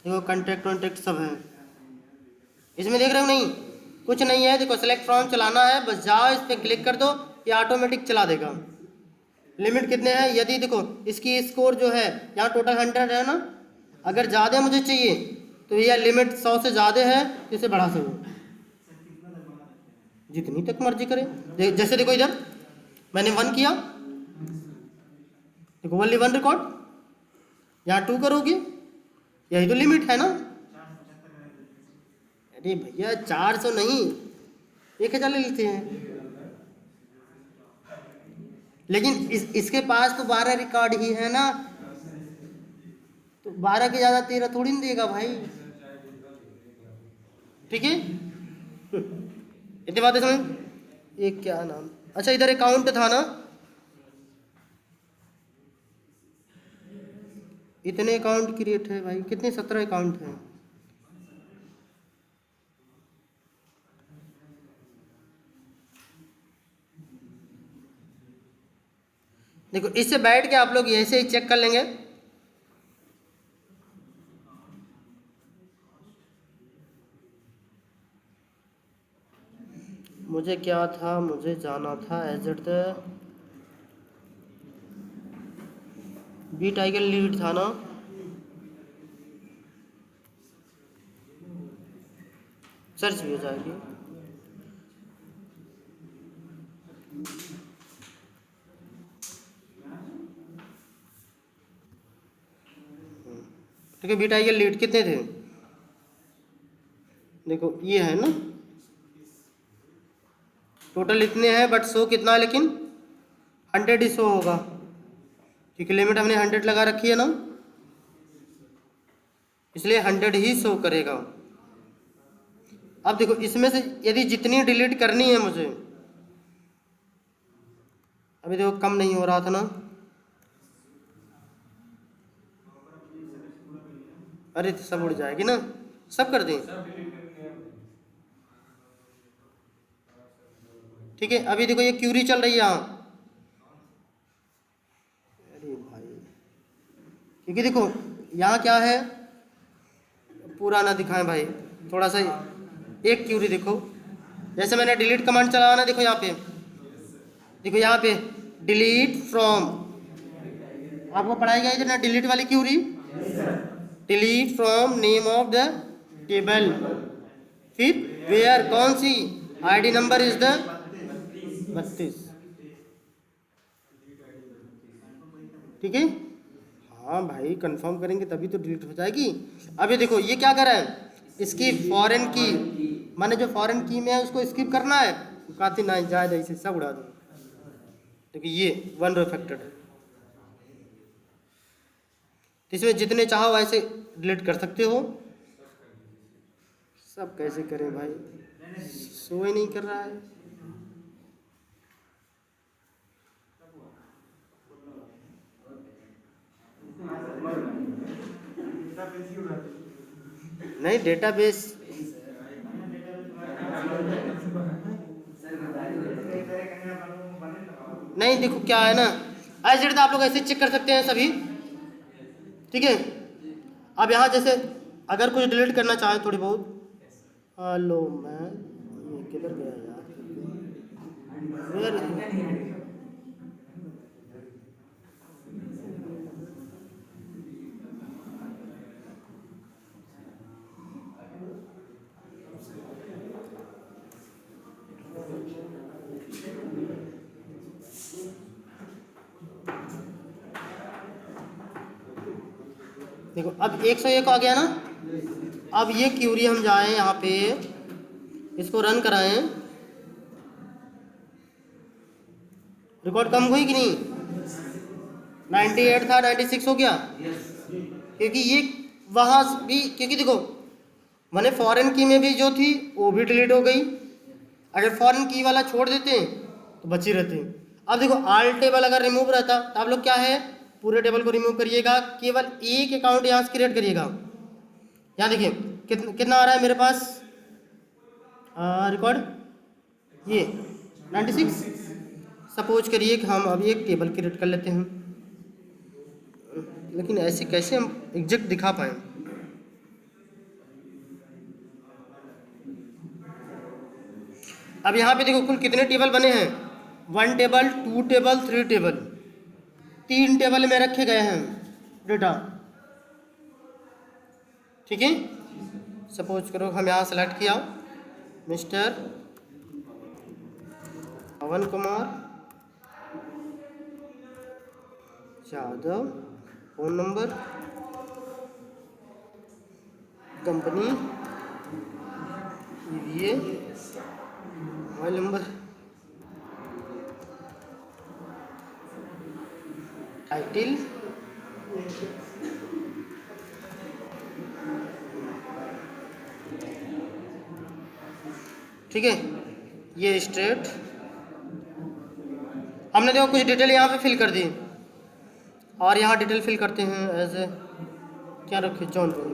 Speaker 1: देखो कंटेक्ट वॉन्टेक्ट सब हैं इसमें, देख रहे हो नहीं, कुछ नहीं है। देखो सेलेक्ट फ्रॉम चलाना है, बस जाओ इस पर क्लिक कर दो, ये ऑटोमेटिक चला देगा। लिमिट कितने हैं, यदि देखो इसकी स्कोर जो है यहाँ टोटल 100 है ना, अगर ज़्यादा मुझे चाहिए तो यह लिमिट 100 से ज़्यादा है, तो इसे बढ़ा सको जितनी तक मर्जी करे। जैसे देखो इधर मैंने 1 किया, देखो ओनली 1 रिकॉर्ड, यहाँ 2 करोगे, यही तो लिमिट है ना। अरे भैया 400 नहीं, 1000 ले लेते हैं, लेकिन इसके पास तो 12 रिकॉर्ड ही है ना, तो 12 के ज़्यादा 13 थोड़ी नहीं देगा भाई। ठीक है, इतनी बातें समझ। ये क्या नाम, अच्छा इधर अकाउंट था ना, इतने अकाउंट क्रिएट है भाई, कितने 17 अकाउंट हैं। देखो इससे बैठ के आप लोग ऐसे ही चेक कर लेंगे। मुझे क्या था, मुझे जाना था as the B tiger lead था ना, सर्च भी हो जाएगी। ठीक है, बी टाइगर लीड कितने थे, देखो ये है ना, टोटल इतने हैं, बट शो कितना है, लेकिन 100 ही शो होगा, क्योंकि लिमिट हमने 100 लगा रखी है ना, इसलिए 100 ही शो करेगा। अब देखो इसमें से यदि जितनी डिलीट करनी है मुझे, अभी देखो कम नहीं हो रहा था ना, अरे तो सब उड़ जाएगी ना, सब कर दें। ठीक है, अभी देखो ये क्यूरी चल रही है यहाँ, अरे भाई, क्योंकि देखो यहाँ क्या है, पूरा ना दिखाएं भाई, थोड़ा सा एक क्यूरी देखो, जैसे मैंने डिलीट कमांड चलाया ना, देखो यहाँ पे, देखो यहाँ पे डिलीट फ्रॉम, आपको पढ़ाई गई थी ना डिलीट वाली query, delete from name of the table, फिर वेयर कौन सी, आईडी नंबर इज द 32, ठीक है। हाँ भाई कंफर्म करेंगे तभी तो डिलीट हो जाएगी। अभी देखो ये क्या कर रहा है, इसकी फॉरेन की, माने जो फॉरेन की में है उसको स्किप करना है, कहती नहीं जाए इसे सब उड़ा दो। देखिए ये 1 रो अफेक्टेड है, इसमें जितने चाहो ऐसे डिलीट कर सकते हो। सब कैसे करें भाई, शो ही नहीं कर रहा है। नहीं डेटाबेस, नहीं देखो क्या है ना, एज इट आप लोग ऐसे चेक कर सकते हैं सभी, ठीक है। अब यहाँ जैसे अगर कुछ डिलीट करना चाहे थोड़ी बहुत, हेलो मैं ये किधर गया यार, देखो अब 101 आ गया ना। अब ये क्यूरी हम जाएं यहाँ पे, इसको रन कराएं, रिकॉर्ड कम हुई कि नहीं, 98 था 96 हो गया, क्योंकि ये वहाँ भी, क्योंकि देखो मैंने फॉरेन की में भी जो थी वो भी डिलीट हो गई, अगर फॉरेन की वाला छोड़ देते तो बची रहती। अब देखो आल टेबल अगर रिमूव रहता तो आप लोग क्या है, पूरे टेबल को रिमूव करिएगा, केवल एक अकाउंट यहाँ से क्रिएट करिएगा। यहाँ देखिए कितना आ रहा है मेरे पास रिकॉर्ड, ये 96। सपोज करिए कि हम अभी एक टेबल क्रिएट कर लेते हैं, लेकिन ऐसे कैसे हम एग्जैक्ट दिखा पाए। अब यहाँ पे देखो कुल कितने टेबल बने हैं, 1 टेबल 2 टेबल 3 टेबल, 3 टेबल में रखे गए हैं डेटा, ठीक है। सपोज करो हम यहाँ सेलेक्ट किया Mister Pavan Kumar Yadav, phone number, company ये मोबाइल नंबर, टाइटिल, ठीक है, ये स्ट्रेट। हमने देखो कुछ डिटेल यहाँ पे फिल कर दी, और यहाँ डिटेल फिल करते हैं एज ए क्या रखे जौनपुर।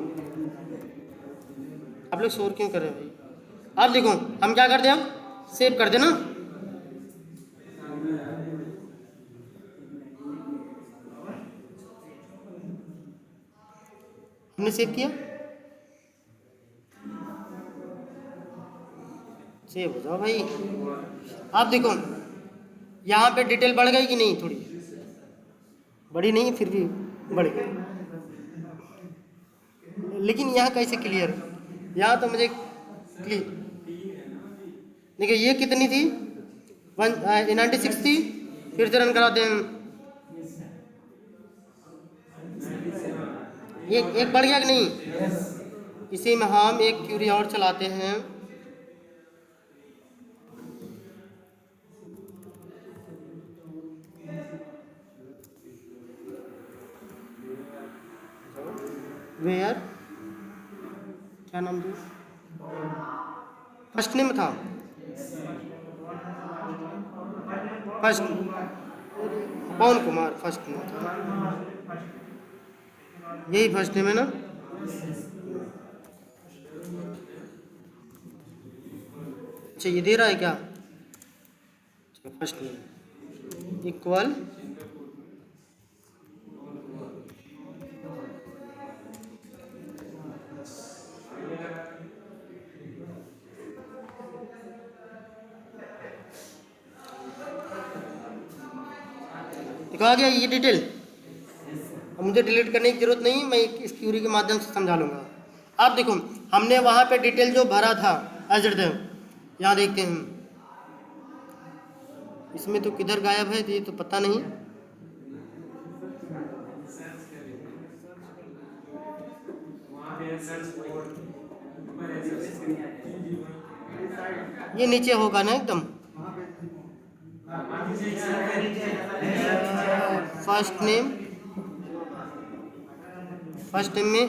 Speaker 1: आप लोग शोर क्यों कर रहे हैं भाई? आप देखो हम क्या करते हैं, अब सेव कर देना। हमने सेव किया, सेव हो जाओ भाई। आप देखो यहाँ पे डिटेल बढ़ गई कि नहीं? थोड़ी बड़ी नहीं, फिर भी बढ़ गई। लेकिन यहाँ कैसे क्लियर? यहाँ तो मुझे क्लियर देखिए, ये कितनी थी? 96 थी। फिर से रन कराते हैं, एक बढ़ गया कि नहीं? इसी में हम एक क्यूरी और चलाते हैं। वेयर क्या नाम था? फर्स्ट नेम था, फर्स्ट पवन कुमार फर्स्ट नेम था, यही फर्स्ट नेम है ना? अच्छा ये दे रहा है क्या? फर्स्ट नेम इक्वल देखो आ गया ये डिटेल। अब मुझे डिलीट करने की जरूरत नहीं, मैं इस क्यूरी के माध्यम से समझा लूँगा। आप देखो हमने वहाँ पे डिटेल जो भरा था एज यहाँ देखते हैं, इसमें तो किधर गायब है ये तो पता नहीं। ये नीचे होगा ना एकदम, फर्स्ट नेम में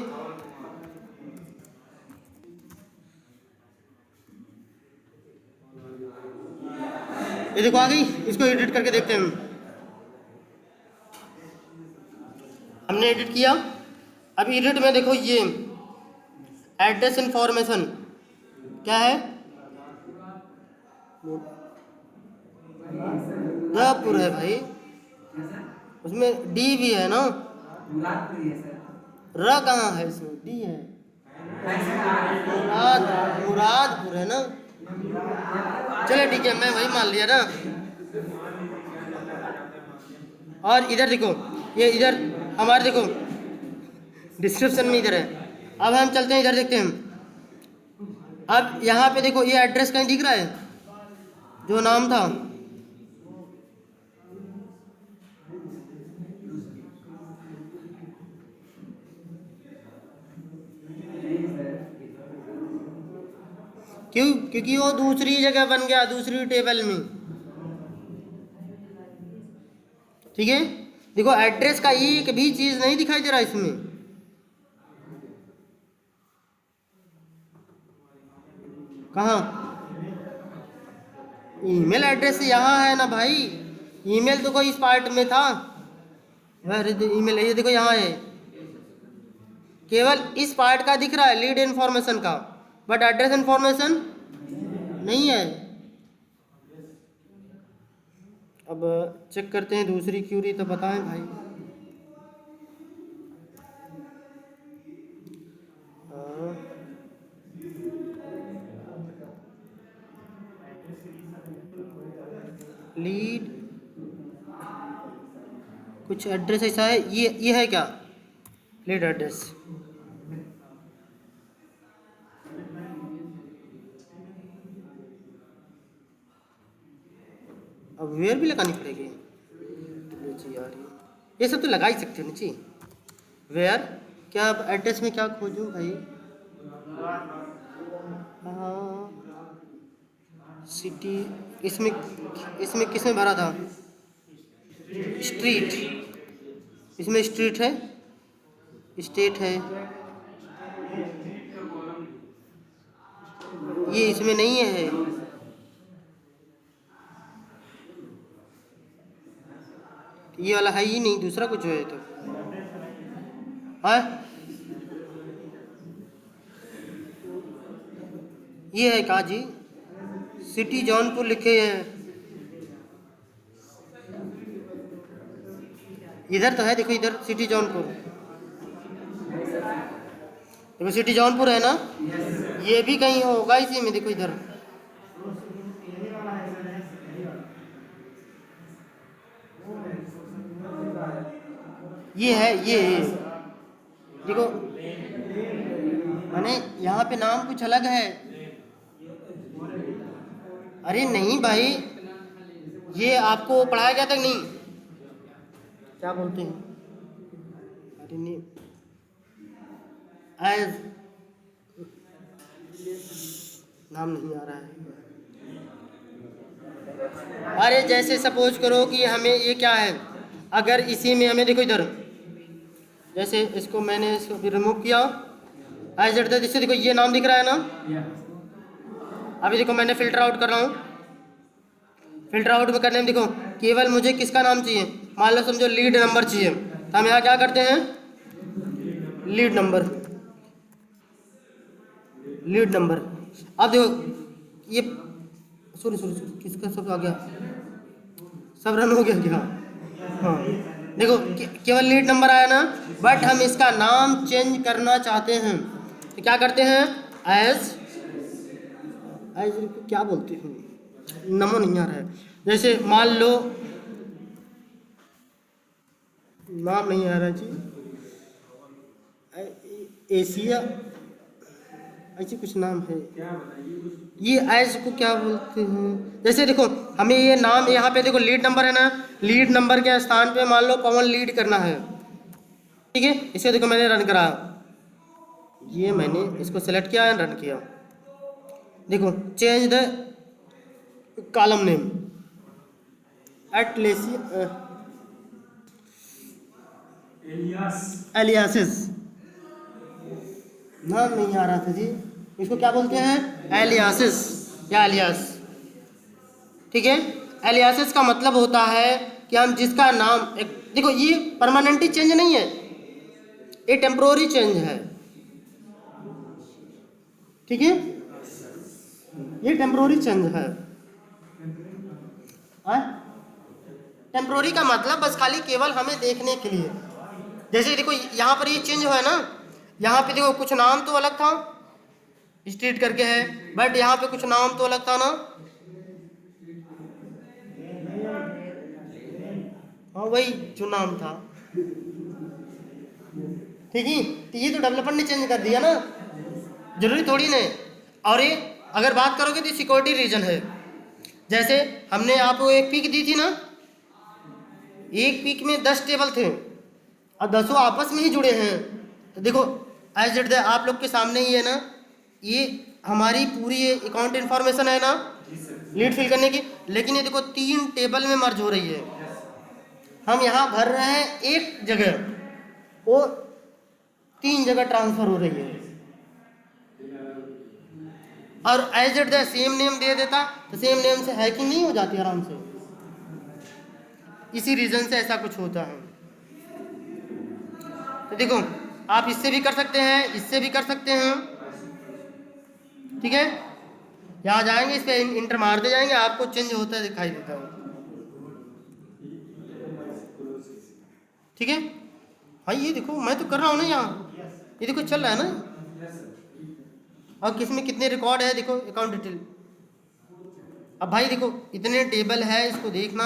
Speaker 1: ये देखो आ गई। इसको एडिट करके देखते हैं। हमने एडिट किया। अब एडिट में देखो ये एड्रेस इंफॉर्मेशन क्या है? रायपुर है भाई, उसमें डी भी है ना? र कहाँ है इसमें? डी है। मुरादपुर है ना? चले ठीक है, मैं वही मान लिया ना। और इधर देखो, ये इधर हमारे देखो डिस्क्रिप्शन में इधर है। अब हम चलते हैं इधर देखते हैं। अब यहाँ पे देखो ये एड्रेस कहीं दिख रहा है जो नाम था? क्यों? क्योंकि वो दूसरी जगह बन गया, दूसरी टेबल में। ठीक है, देखो एड्रेस का एक भी चीज नहीं दिखाई दे रहा इसमें। कहाँ? ईमेल एड्रेस यहाँ है ना भाई, ईमेल तो कोई इस पार्ट में था। ईमेल ये देखो यहाँ है, केवल इस पार्ट का दिख रहा है, लीड इंफॉर्मेशन का, बट एड्रेस इंफॉर्मेशन नहीं है। अब चेक करते हैं दूसरी क्यूरी, तो बताएं भाई। लीड कुछ एड्रेस ऐसा है, ये है क्या लीड एड्रेस? अब वेयर भी लगानी पड़ेगी यार, ये सब तो लगा ही सकते हो नीचे। वेयर क्या? अब एड्रेस में क्या खोजूं भाई? सिटी, इसमें किसमें भरा था? स्ट्रीट, इसमें स्ट्रीट है, स्टेट है, ये इसमें नहीं है। ये वाला है ही नहीं, दूसरा कुछ है तो है। ये है कहा जी, सिटी जौनपुर लिखे हैं, इधर तो है देखो, इधर सिटी जौनपुर, देखो सिटी जौनपुर है ना, ये भी कहीं होगा इसी में, देखो इधर ये है, ये देखो, माने यहाँ पे नाम कुछ अलग है। अरे नहीं भाई, ये आपको पढ़ाया गया था कि नहीं, क्या बोलते हैं, अरे नहीं, एज नाम नहीं आ रहा है। अरे जैसे सपोज करो कि हमें ये क्या है, अगर इसी में हमें देखो इधर, जैसे इसको मैंने इसको फिर रिमूव किया, एज एट द, इससे देखो ये नाम दिख रहा है ना, अभी देखो मैंने फिल्टर आउट कर रहा हूँ, फिल्टर आउट में करने में देखो केवल मुझे किसका नाम चाहिए, मान लो समझो लीड नंबर चाहिए, तो हम यहाँ क्या करते हैं, लीड नंबर, लीड नंबर। अब देखो ये सॉरी किसका सब आ गया, सब रन हो गया क्या, हाँ देखो केवल लीड नंबर आया ना, बट हम इसका नाम चेंज करना चाहते हैं, तो क्या करते हैं, एज क्या बोलते हैं, नमो नहीं आ रहा है, जैसे मान लो नाम नहीं आ रहा जी, एशिया ऐसे कुछ नाम है, ये एज को क्या बोलते हैं, जैसे देखो हमें ये नाम यहाँ पे देखो लीड नंबर है ना, लीड नंबर के स्थान पे मान लो पवन लीड करना है, ठीक है, इसे देखो मैंने रन करा, ये मैंने इसको सेलेक्ट किया रन किया, देखो change the column name at least aliases, नाम नहीं आ रहा था जी, इसको क्या बोलते हैं, एलियासिस या एलियास, ठीक है। एलियासिस का मतलब होता है कि हम जिसका नाम देखो ये परमानेंटली चेंज नहीं है, ये टेम्पोररी चेंज है, ठीक है, ये टेम्पोररी चेंज है। टेम्पोररी का मतलब बस खाली केवल हमें देखने के लिए, जैसे देखो यहाँ पर ये चेंज हुआ है ना, यहाँ पे देखो कुछ नाम तो अलग था, स्ट्रीट करके है, बट यहाँ पे कुछ नाम तो अलग था ना, हाँ वही जो नाम था, ठीक है, तो ये तो डेवलपर ने चेंज कर दिया ना, जरूरी थोड़ी नहीं। और ये अगर बात करोगे तो सिक्योरिटी रीजन है, जैसे हमने आपको एक पीक दी थी ना, एक पीक में 10 टेबल थे और 10 आपस में ही जुड़े हैं, तो देखो एज एट द आप लोग के सामने ही है ना, ये हमारी पूरी ये अकाउंट इन्फॉर्मेशन है ना लीड फिल करने की, लेकिन ये देखो 3 टेबल में मर्ज हो रही है, हम यहाँ भर रहे हैं एक जगह, वो 3 जगह ट्रांसफर हो रही है, और as at the same name दे देता तो सेम नेम से हैकिंग नहीं हो जाती आराम से, इसी रीजन से ऐसा कुछ होता है। तो देखो आप इससे भी कर सकते हैं, इससे भी कर सकते हैं, ठीक है, यहाँ जाएंगे इस पे इंटर मारते जाएंगे, आपको चेंज होता दिखाई देता है, ठीक है। हाँ ये देखो मैं तो कर रहा हूँ ना यहाँ, ये देखो चल रहा है ना, और किसमें कितने रिकॉर्ड है देखो अकाउंट डिटेल। अब भाई देखो इतने टेबल है, इसको देखना,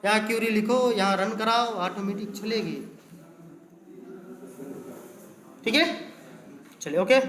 Speaker 1: यहाँ क्यूरी लिखो, यहाँ रन कराओ, ऑटोमेटिक चलेगी, ठीक है, चलिए ओके।